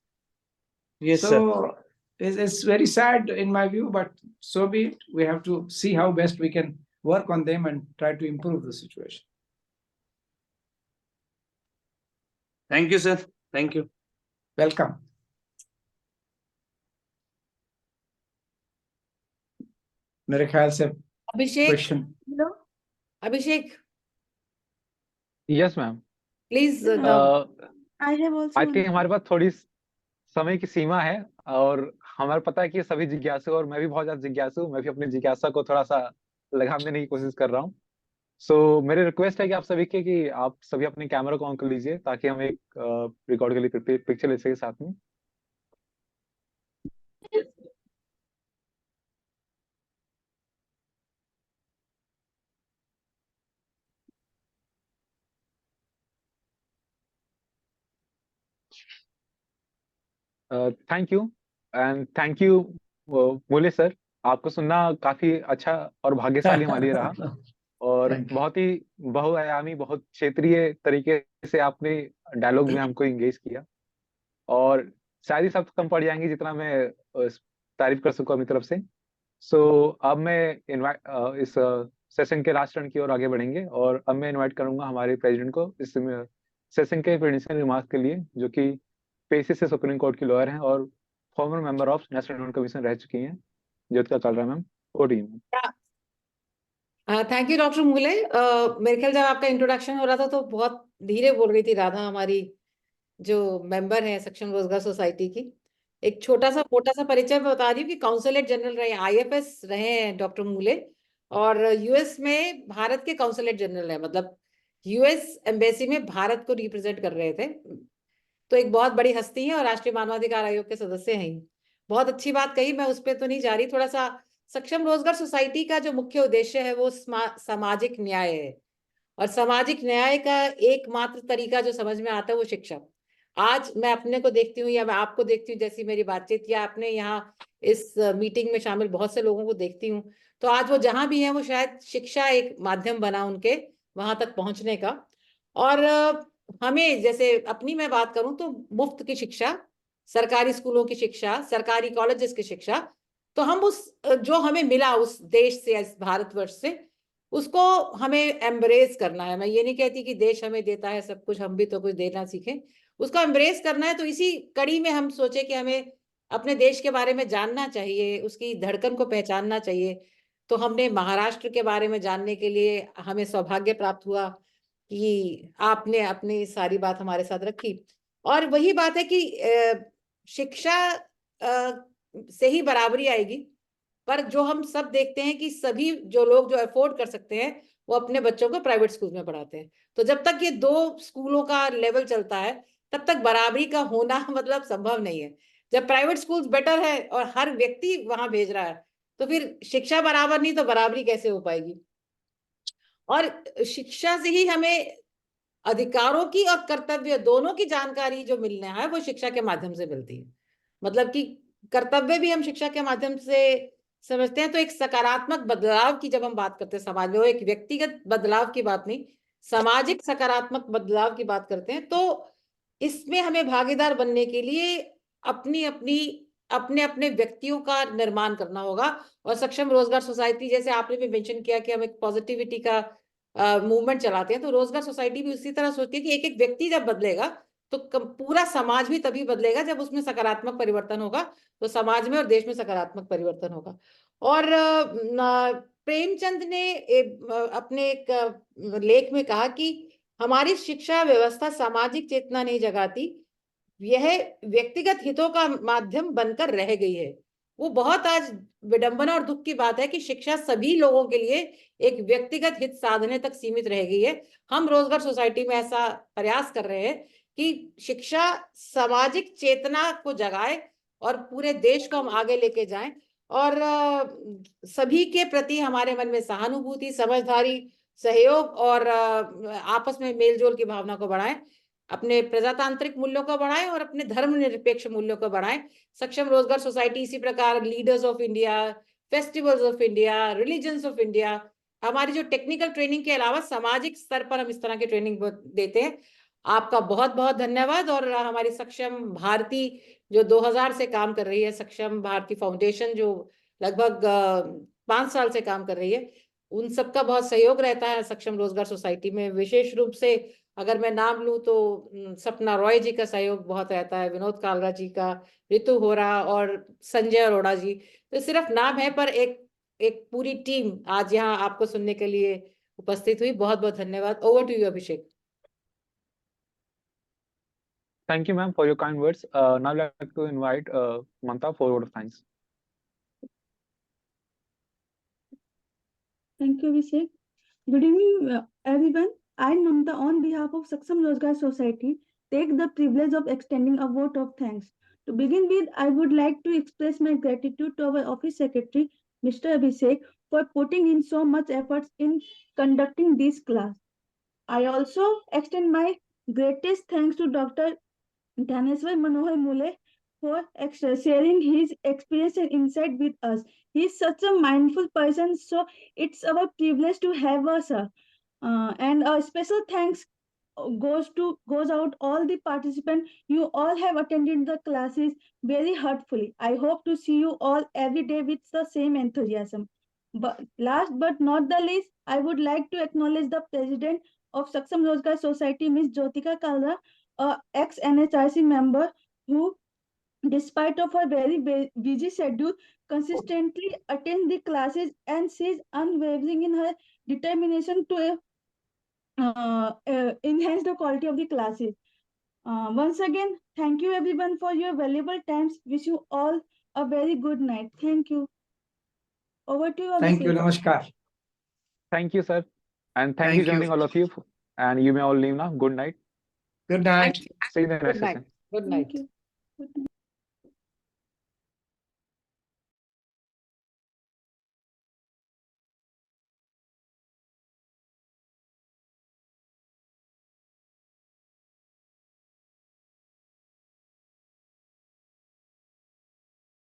Yes, so it's very sad in my view, but so be it. We have to see how best we can work on them and try to improve the situation. Thank you, sir. Thank you. Welcome. मेरे ख्याल से Abhishek, question. hello? Abhishek, yes ma'am. please. I have also. I think हमारे पास थोड़ी समय की सीमा है, और हमारे पता है कि सभी जिज्ञासु, और मैं भी बहुत ज्यादा जिज्ञासु हूँ. मैं भी अपनी जिज्ञासा को थोड़ा सा लगाम देने की कोशिश कर रहा हूँ. सो मेरी रिक्वेस्ट है कि आप सभी के कि आप सभी अपने कैमरा को ऑन कर लीजिए, ताकि हम एक रिकॉर्ड के लिए पिक्चर ले सके साथ में. Thank you and thank you बोले सर, आपको सुनना काफी अच्छा और भाग्यशाली हमारे लिए रहा। और Thank you. बहुत ही बहुआयामी, बहुत क्षेत्रीय तरीके से आपने डायलॉग में हमको इंगेज किया, और शायद ही शब्द कम पड़ जाएंगे जितना मैं तारीफ कर सकूं अपनी तरफ से। सो अब मैं इस सेशन के लास्ट टर्न की ओर आगे बढ़ेंगे, और अब मैं इनवाइट करूंगा हमारे प्रेसिडेंट को इस सेशन के प्रेसिडेंशियल रिमार्क के लिए, जो कि पेशे से सुप्रीम कोर्ट की लॉयर हैं और former member of national environment commission रह चुकी हैं, Jyotika Kalra ma'am. Over to you ma'am. Thank you doctor Mule. मेरे ख्याल जब आपका इंट्रोडक्शन हो रहा था तो बहुत धीरे बोल रही थी राधा, हमारी जो मेंबर है सक्षम रोजगार सोसाइटी की। एक छोटा सा मोटा सा परिचय मैं बता रही हूँ कि काउंसलेट जनरल रहे, आईएफएस रहे हैं डॉक्टर मूले, और यूएस में भारत के काउंसलेट जनरल है, मतलब यूएस एम्बेसी में भारत को रिप्रेजेंट कर रहे थे। तो एक बहुत बड़ी हस्ती है और राष्ट्रीय मानवाधिकार आयोग के सदस्य हैं। बहुत अच्छी बात कही, मैं उस पर तो नहीं जा रही। थोड़ा सा सक्षम रोजगार सोसाइटी का जो मुख्य उद्देश्य है वो सामाजिक न्याय है, और सामाजिक न्याय का एकमात्र तरीका जो समझ में आता है वो शिक्षा। आज मैं अपने को देखती हूँ या मैं आपको देखती हूँ, जैसी मेरी बातचीत या आपने यहाँ इस मीटिंग में शामिल बहुत से लोगों को देखती हूँ, तो आज वो जहां भी हैं वो शायद शिक्षा एक माध्यम बना उनके वहां तक पहुंचने का। और हमें, जैसे अपनी मैं बात करूं तो मुफ्त की शिक्षा, सरकारी स्कूलों की शिक्षा, सरकारी कॉलेजेस की शिक्षा, तो हम उस जो हमें मिला उस देश से, इस भारतवर्ष से, उसको हमें एम्ब्रेस करना है। मैं ये नहीं कहती कि देश हमें देता है सब कुछ, हम भी तो कुछ देना सीखें, उसको एम्ब्रेस करना है। तो इसी कड़ी में हम सोचे कि हमें अपने देश के बारे में जानना चाहिए, उसकी धड़कन को पहचानना चाहिए। तो हमने महाराष्ट्र के बारे में जानने के लिए हमें सौभाग्य प्राप्त हुआ कि आपने अपनी सारी बात हमारे साथ रखी। और वही बात है कि शिक्षा से ही बराबरी आएगी, पर जो हम सब देखते हैं कि सभी जो लोग जो अफोर्ड कर सकते हैं वो अपने बच्चों को प्राइवेट स्कूल में पढ़ाते हैं। तो जब तक ये दो स्कूलों का लेवल चलता है तब तक बराबरी का होना मतलब संभव नहीं है। जब प्राइवेट स्कूल बेटर है और हर व्यक्ति वहां भेज रहा है, तो फिर शिक्षा बराबर नहीं तो बराबरी कैसे हो पाएगी। और शिक्षा से ही हमें अधिकारों की और कर्तव्य दोनों की जानकारी जो मिलना है वो शिक्षा के माध्यम से मिलती है। मतलब कि कर्तव्य भी हम शिक्षा के माध्यम से समझते हैं। तो एक सकारात्मक बदलाव की जब हम बात करते हैं समाज में, वो एक व्यक्तिगत बदलाव की बात नहीं, सामाजिक सकारात्मक बदलाव की बात करते हैं, तो इसमें हमें भागीदार बनने के लिए अपनी अपनी अपने अपने व्यक्तियों का निर्माण करना होगा। और सक्षम रोजगार सोसाइटी, जैसे आपने भी मेंशन किया कि हम एक पॉजिटिविटी का मूवमेंट चलाते हैं, तो रोजगार सोसाइटी भी उसी तरह सोचती है कि एक एक व्यक्ति जब बदलेगा तो पूरा समाज भी तभी बदलेगा जब उसमें सकारात्मक परिवर्तन होगा। तो समाज में और देश में सकारात्मक परिवर्तन होगा। और प्रेमचंद ने अपने एक लेख में कहा कि हमारी शिक्षा व्यवस्था सामाजिक चेतना नहीं जगाती, यह व्यक्तिगत हितों का माध्यम बनकर रह गई है। वो बहुत आज विडंबना और दुख की बात है कि शिक्षा सभी लोगों के लिए एक व्यक्तिगत हित साधने तक सीमित रह गई है। हम रोजगार सोसाइटी में ऐसा प्रयास कर रहे हैं कि शिक्षा सामाजिक चेतना को जगाए और पूरे देश को हम आगे लेके जाएं, और सभी के प्रति हमारे मन में सहानुभूति, समझदारी, सहयोग और आपस में मेलजोल की भावना को बढ़ाएं, अपने प्रजातांत्रिक मूल्यों को बढ़ाएं और अपने धर्मनिरपेक्ष मूल्यों को बढ़ाएं। सक्षम रोजगार सोसाइटी इसी प्रकार leaders of India, festivals of India, religions of India, हमारी जो टेक्निकल ट्रेनिंग के अलावा सामाजिक स्तर पर हम इस तरह की ट्रेनिंग देते हैं। आपका बहुत बहुत धन्यवाद। और हमारी सक्षम भारती जो 2000 से काम कर रही है, सक्षम भारती फाउंडेशन जो लगभग 5 साल से काम कर रही है, उन सबका बहुत सहयोग रहता है सक्षम रोजगार सोसाइटी में। विशेष रूप से अगर मैं नाम लूं तो सपना रॉय जी का सहयोग बहुत रहता है, विनोद कालरा जी का, ऋतु होरा और संजय अरोड़ा जी। तो सिर्फ नाम है पर एक एक पूरी टीम आज यहाँ आपको सुनने के लिए उपस्थित हुई। बहुत बहुत धन्यवाद। Over to you Abhishek. Thank you, ma'am, for your kind words. Now I'd like to invite Mamta for a word of thanks. Thank you, Abhishek. Good evening, everyone. I, Mamta, on behalf of Saksam Rozgar Society, take the privilege of extending a vote of thanks To begin with, I would like to express my gratitude to our office secretary, Mr. Abhishek, for putting in so much efforts in conducting this class. I also extend my greatest thanks to Dr. Dhaneshwar Manohar Mule for sharing his experience and insight with us. He is such a mindful person, so it's our privilege to have us, sir. And a special thanks goes out all the participants. You all have attended the classes very heartfully. I hope to see you all every day with the same enthusiasm. But last but not the least, I would like to acknowledge the president of Saksham Rozgar Society, Ms. Jyotika Kalra, a ex-NHRC member who, despite of her very busy schedule, consistently attends the classes, and she is unwavering in her determination to enhance the quality of the classes. Once again, thank you everyone for your valuable times. Wish you all a very good night. Thank you. Over to you, Thank you. Abhishek. Namaskar. Thank you, sir. And thank you Thank you. joining all of you. And you may all leave now. Good night. Good night. Thank you. See you in the Good next night. session. Good night. Thank you. Good night.